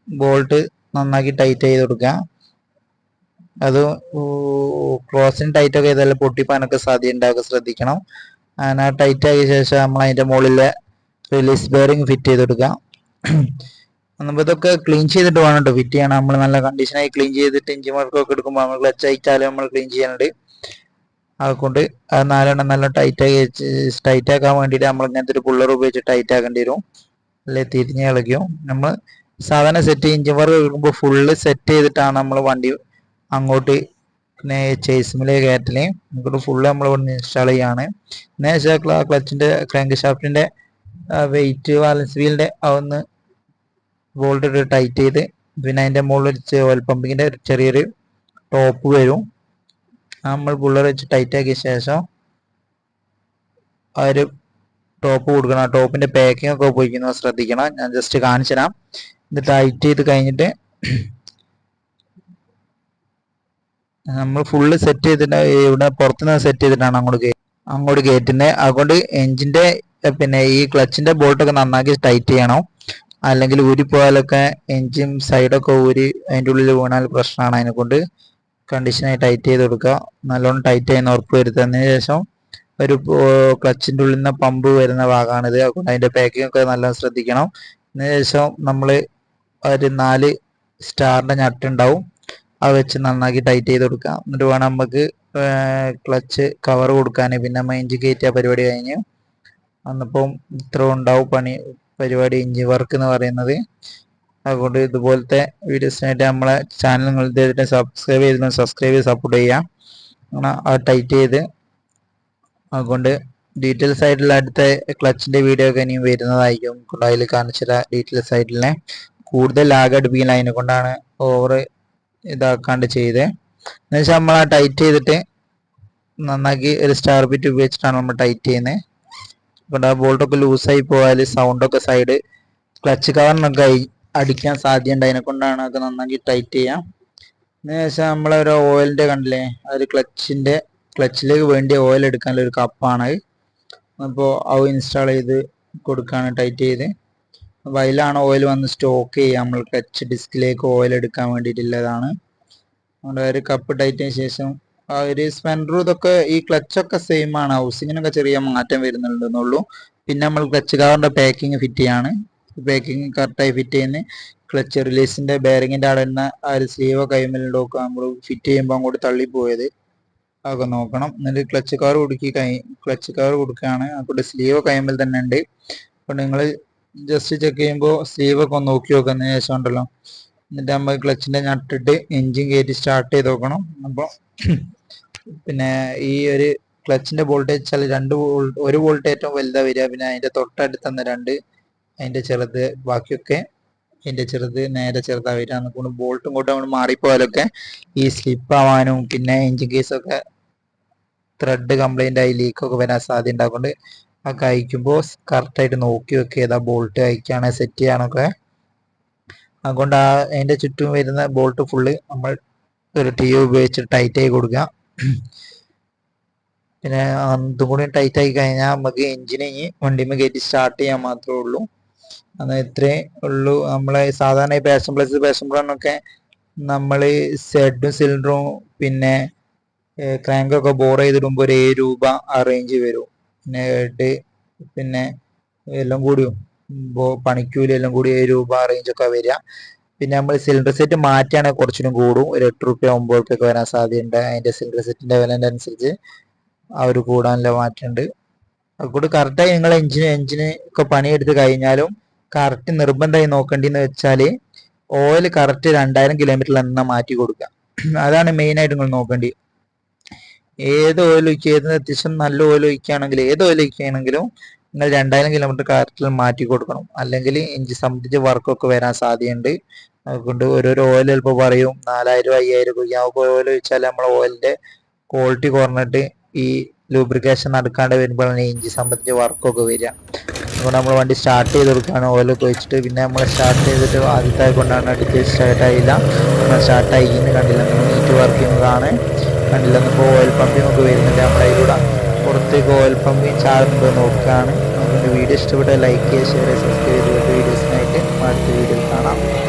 ബോൾട്ട് നന്നാക്കി ടൈറ്റ് ചെയ്ത് കൊടുക്കുക. അത് ക്രോസിന് ടൈറ്റ് ഒക്കെ ചെയ്താൽ പൊട്ടിപ്പാനൊക്കെ സാധ്യത ഉണ്ടാക്കുക, ശ്രദ്ധിക്കണം. അങ്ങനെ ടൈറ്റ് ആക്കിയ ശേഷം നമ്മൾ അതിന്റെ മുകളിലെ റിലീസ് ബെയറിംഗ് ഫിറ്റ് ചെയ്ത് കൊടുക്കുക. നമ്മൾ ഇതൊക്കെ ക്ലീൻ ചെയ്തിട്ട് വേണം കേട്ടോ ഫിറ്റ് ചെയ്യണം. നമ്മൾ നല്ല കണ്ടീഷനായി ക്ലീൻ ചെയ്തിട്ട് എഞ്ചിൻ വർക്കൊക്കെ എടുക്കുമ്പോൾ നമ്മൾ ക്ലച്ച് അയച്ചാലും നമ്മൾ ക്ലീൻ ചെയ്യാനുണ്ട്. അതുകൊണ്ട് അത് 4 നല്ല ടൈറ്റ് ആക്കാൻ വേണ്ടിയിട്ട് നമ്മൾ ഇങ്ങനത്തെ ഒരു പുള്ളർ ഉപയോഗിച്ച് ടൈറ്റ് ആക്കേണ്ടി വരും, അല്ലെ തിരിഞ്ഞ് കളിക്കും. നമ്മൾ സാധാരണ എഞ്ചിൻ വർക്ക് എടുക്കുമ്പോൾ ഫുള്ള് സെറ്റ് ചെയ്തിട്ടാണ് നമ്മൾ വണ്ടി അങ്ങോട്ട് പിന്നെ ചേസിമിലെ കയറ്റല്. നമുക്കൊരു ഫുള്ള് നമ്മൾ ഇവിടെ ഇൻസ്റ്റാൾ ചെയ്യാണ്. ക്ലച്ചിന്റെ ക്രാങ്ക് ഷാഫ്റ്റിന്റെ വെയിറ്റ് ബാലൻസ് വീലിന്റെ അതൊന്ന് ബോൾട്ട് ഇട്ട് ടൈറ്റ് ചെയ്ത് പിന്നെ അതിന്റെ മുകളിൽ ഓയിൽ പമ്പിങ്ങിന്റെ ചെറിയൊരു ടോപ്പ് വരും, നമ്മൾ ബുള്ളർ വെച്ച് ടൈറ്റ് ആക്കിയ ശേഷം ആ ഒരു ടോപ്പ് കൊടുക്കണം. ആ ടോപ്പിന്റെ പാക്കിംഗ് ഒക്കെ ഉപയോഗിക്കുന്നത് ശ്രദ്ധിക്കണം. ഞാൻ ജസ്റ്റ് കാണിച്ചു തരാം. ഇത് ടൈറ്റ് ചെയ്ത് കഴിഞ്ഞിട്ട് നമ്മൾ ഫുള്ള് സെറ്റ് ചെയ്തിട്ട് ഇവിടെ പുറത്തുനിന്ന് സെറ്റ് ചെയ്തിട്ടാണ് അങ്ങോട്ട് കയറ്റുന്നത്. അതുകൊണ്ട് എഞ്ചിന്റെ പിന്നെ ഈ ക്ലച്ചിന്റെ ബോൾട്ടൊക്കെ നന്നാക്കി ടൈറ്റ് ചെയ്യണം, അല്ലെങ്കിൽ ഊരിപ്പോയാലൊക്കെ എഞ്ചിൻ സൈഡൊക്കെ ഊരി അതിൻ്റെ ഉള്ളിൽ വീണാൽ പ്രശ്നമാണ്. അതിനെക്കൊണ്ട് കണ്ടീഷനായി ടൈറ്റ് ചെയ്ത് കൊടുക്കുക. നല്ലോണം ടൈറ്റ് ചെയ്യുന്ന ഉറപ്പ് വരുത്തുന്നതിന് ശേഷം ഒരു ക്ലച്ചിൻ്റെ ഉള്ളിൽ നിന്ന് പമ്പ് വരുന്ന ഭാഗമാണിത്. അതുകൊണ്ട് അതിന്റെ പാക്കിംഗ് ഒക്കെ നല്ല ശ്രദ്ധിക്കണം. അതിനുശേഷം നമ്മൾ ഒരു 4 സ്റ്റാറിന്റെ ഞട്ടുണ്ടാവും, അത് വെച്ച് നന്നാക്കി ടൈറ്റ് ചെയ്ത് കൊടുക്കുക. എന്നിട്ട് വേണം നമുക്ക് ക്ലച്ച് കവർ കൊടുക്കാൻ. പിന്നെ നമ്മൾ എഞ്ചിൻ കയറ്റിയ പരിപാടി കഴിഞ്ഞ് അന്നപ്പം ഇത്ര ഉണ്ടാവും പരിപാടി എഞ്ചിൻ വർക്ക് എന്ന് പറയുന്നത്. അതുകൊണ്ട് ഇതുപോലത്തെ വീഡിയോസിനായിട്ട് നമ്മളെ ചാനൽ നിങ്ങൾ ഇതുവരെ സബ്സ്ക്രൈബ് ചെയ്ത് സപ്പോർട്ട് ചെയ്യാം. അങ്ങനെ അത് ടൈറ്റ് ചെയ്ത് അതുകൊണ്ട് ഡീറ്റെയിൽസ് ആയിട്ടുള്ള അടുത്ത ക്ലച്ചിന്റെ വീഡിയോ ഒക്കെ ഇനിയും വരുന്നതായിരിക്കും. അതിൽ കാണിച്ചിട്ട് ഡീറ്റെയിൽസ് ആയിട്ടുള്ള കൂടുതൽ ലാഗ് അടുപ്പിക്കില്ല, അതിനെ കൊണ്ടാണ് ഓവർ ഇതാക്കാണ്ട് ചെയ്ത്. എന്നുവെച്ചാൽ നമ്മൾ ആ ടൈറ്റ് ചെയ്തിട്ട് നന്നാക്കി ഒരു സ്റ്റാർ ബിറ്റ് ഉപയോഗിച്ചിട്ടാണ് നമ്മൾ ടൈറ്റ് ചെയ്യുന്നത്. അതുകൊണ്ട് ആ ബോൾട്ടൊക്കെ ലൂസായി പോയാൽ സൗണ്ടൊക്കെ സൈഡ് ക്ലച്ച് കവറിനൊക്കെ അടിക്കാൻ സാധ്യതയുണ്ട്, അതിനെ കൊണ്ടാണ് അതൊക്കെ നന്നാക്കി ടൈറ്റ് ചെയ്യാം. എന്നുവെച്ചാൽ നമ്മളൊരു ഓയിലിന്റെ കണ്ടില്ലേ, ഒരു ക്ലച്ചിലേക്ക് വേണ്ടി ഓയിൽ എടുക്കാനുള്ള ഒരു കപ്പാണ്. അപ്പോൾ അത് ഇൻസ്റ്റാൾ ചെയ്ത് കൊടുക്കുകയാണ് ടൈറ്റ് ചെയ്ത്. അപ്പോൾ അതിലാണ് ഓയിൽ വന്ന് സ്റ്റോക്ക് ചെയ്യുക. നമ്മൾ ക്ലച്ച് ഡിസ്കിലേക്ക് ഓയിൽ എടുക്കാൻ വേണ്ടിയിട്ടുള്ളതാണ്. അതുകൊണ്ട് ഒരു കപ്പ് ടൈറ്റ് ചെയ്തതിന് ശേഷം ആ ഒരു സ്പെൻഡറും ഇതൊക്കെ ഈ ക്ലച്ചൊക്കെ സെയിം ആണ്, ഹൗസിങ്ങിനൊക്കെ ചെറിയ മാറ്റം വരുന്നുണ്ടെന്നുള്ളൂ. പിന്നെ നമ്മൾ ക്ലച്ച് കവറിന്റെ പാക്കിങ് ഫിറ്റ് ചെയ്യാണ്. പാക്കിങ് കറക്റ്റായി ഫിറ്റ് ചെയ്യുന്നത് ക്ലച്ച് റിലീസിന്റെ ബെയറിങ്ങിന്റെ അവിടെ നിന്ന് ആ ഒരു സ്ലീവോ കൈമലുണ്ടോക്കെ നമ്മൾ ഫിറ്റ് ചെയ്യുമ്പോൾ അങ്ങോട്ട് തള്ളിപ്പോയത് അതൊക്കെ നോക്കണം. എന്നിട്ട് ക്ലച്ച് കവർ കൊടുക്കുകയാണ്. അതുകൊണ്ട് സ്ലീവ് കൈമൽ തന്നെ ഉണ്ട്. അപ്പോൾ നിങ്ങൾ ജസ്റ്റ് ചെക്ക് ചെയ്യുമ്പോൾ സ്ലീവ് ഒക്കെ ഒന്ന് നോക്കി നോക്കുന്നതിന് ശേഷം ഉണ്ടല്ലോ, എന്നിട്ട് നമ്മൾ ക്ലച്ചിന്റെ നട്ടിട്ട് എഞ്ചിൻ കയറ്റി സ്റ്റാർട്ട് ചെയ്ത് നോക്കണം. അപ്പോൾ പിന്നെ ഈ ഒരു ക്ലച്ചിന്റെ വോൾട്ടേജ് വെച്ചാൽ ഒരു വോൾട്ട് ഏറ്റവും വലുതാ വരിക, പിന്നെ അതിന്റെ തൊട്ടടുത്ത് തന്നെ 2 അതിന്റെ ചെറുത്, ബാക്കിയൊക്കെ അതിന്റെ ചെറുത് നേരെ ചെറുതാ വരിക. അതുകൊണ്ട് ബോൾട്ടും ഇങ്ങോട്ടും അങ്ങോട്ട് മാറിപ്പോയാലൊക്കെ ഈ സ്ലിപ്പ് ആവാനും പിന്നെ എഞ്ചിൻ കേസൊക്കെ ത്രെഡ് കംപ്ലൈന്റ് ആയി ലീക്കൊക്കെ വരാൻ സാധ്യത ഉണ്ടാകൊണ്ട് ഒക്കെ അയക്കുമ്പോൾ കറക്റ്റായിട്ട് നോക്കി വെക്കുക ഏതാ ബോൾട്ട് അയക്കുകയാണ് സെറ്റ് ചെയ്യാനൊക്കെ. അതുകൊണ്ട് അതിന്റെ ചുറ്റും വരുന്ന ബോൾട്ട് ഫുള്ള് നമ്മൾ ഒരു ട്യൂബ് ഉപയോഗിച്ച് ടൈറ്റ് ആയി കൊടുക്കുക. പിന്നെ അതും കൂടി ടൈറ്റ് ആയി കഴിഞ്ഞാൽ നമുക്ക് എഞ്ചിനെ വണ്ടിമേ കയറ്റി സ്റ്റാർട്ട് ചെയ്യാൻ മാത്രമേ ഉള്ളൂ. അത് ഇത്രേ ഉള്ളൂ. നമ്മളെ സാധാരണ പാഷൻ പ്ലസ് പാഷൻ പ്രോ ഒക്കെ നമ്മൾ സെഡും സിലിണ്ടറും പിന്നെ ക്രാങ്കൊക്കെ ബോർ ചെയ്തിടുമ്പോൾ ഒരു 7 രൂപ ആ റേഞ്ച് വരും. പിന്നെ ഹെഡ് പിന്നെ എല്ലാം കൂടിയും പണിക്കൂലി എല്ലാം കൂടി 7 രൂപ ആ റേഞ്ചൊക്കെ വരിക. പിന്നെ നമ്മൾ സിലിണ്ടർ സെറ്റ് മാറ്റുകയാണെങ്കിൽ കുറച്ചുകൂടി കൂടും, ഒരു 8 റുപ്യ 9 റുപ്യൊക്കെ വരാൻ സാധ്യതയുണ്ട്. അതിന്റെ സിലിണ്ടർ സെറ്റിന്റെ വിലന്റെ അനുസരിച്ച് ആ ഒരു കൂടാനുള്ള മാറ്റമുണ്ട്. അതുകൊണ്ട് കറക്റ്റായി നിങ്ങൾ എഞ്ചിന് ഒക്കെ പണിയെടുത്ത് കഴിഞ്ഞാലും കറക്റ്റ് നിർബന്ധമായി നോക്കേണ്ടതെന്ന് വെച്ചാൽ ഓയിൽ കറക്റ്റ് 2000 കിലോമീറ്ററിൽ എണ്ണ മാറ്റി കൊടുക്കുക. അതാണ് മെയിനായിട്ട് നിങ്ങൾ നോക്കേണ്ടി. ഏത് ഓയിൽ ഒഴിക്കുക, ഏത് അത്യാവശ്യം നല്ല ഓയിൽ ഒഴിക്കുകയാണെങ്കിൽ ഏത് ഓയിൽ ഒഴിക്കുകയാണെങ്കിലും നിങ്ങൾ 2000 കിലോമീറ്റർ കറക്റ്റിൽ മാറ്റി കൊടുക്കണം. അല്ലെങ്കിൽ എഞ്ചിൻ സംബന്ധിച്ച് വർക്കൊക്കെ വരാൻ സാധ്യതയുണ്ട്. അതുകൊണ്ട് ഓരോരോ ഓയിൽ ചിലപ്പോൾ പറയും 4000 5000 ഒക്കെ ഓയിൽ ഒഴിച്ചാൽ നമ്മളെ ഓയിലിന്റെ ക്വാളിറ്റി കുറഞ്ഞിട്ട് ഈ ലൂബ്രിക്കേഷൻ നടക്കാണ്ട് വരുമ്പോഴാണ് എഞ്ചിൻ സംബന്ധിച്ച് വർക്കൊക്കെ വരിക. അതുകൊണ്ട് നമ്മൾ വണ്ടി സ്റ്റാർട്ട് ചെയ്ത് കൊടുക്കുകയാണ് ഓയിലൊക്കെ വെച്ചിട്ട്. പിന്നെ നമ്മൾ സ്റ്റാർട്ട് ചെയ്തിട്ട് ആദ്യത്തെ കൊണ്ടാണ് അടുത്ത് സ്റ്റാർട്ടായില്ല, സ്റ്റാർട്ടായിന്ന് കണ്ടില്ല, നീറ്റ് വർക്ക് ചെയ്യുന്നതാണ് കണ്ടില്ല. ഇപ്പോൾ ഓയിൽ പമ്പിങ് ഒക്കെ വരുന്നുണ്ട് നമ്മുടെ ഇതിലൂടെ, പുറത്തേക്ക് ഓയിൽ പമ്പിങ് ചാടുന്നുണ്ടോ നോക്കുകയാണ്. അതുകൊണ്ട് വീഡിയോ ഇഷ്ടപ്പെട്ട ലൈക്ക് ചെയ്യുക, ഷെയർ ചെയ്യുക, സബ്സ്ക്രൈബ് ചെയ്തിട്ട് വീഡിയോസിനായിട്ട് അടുത്ത വീഡിയോയിൽ കാണാം.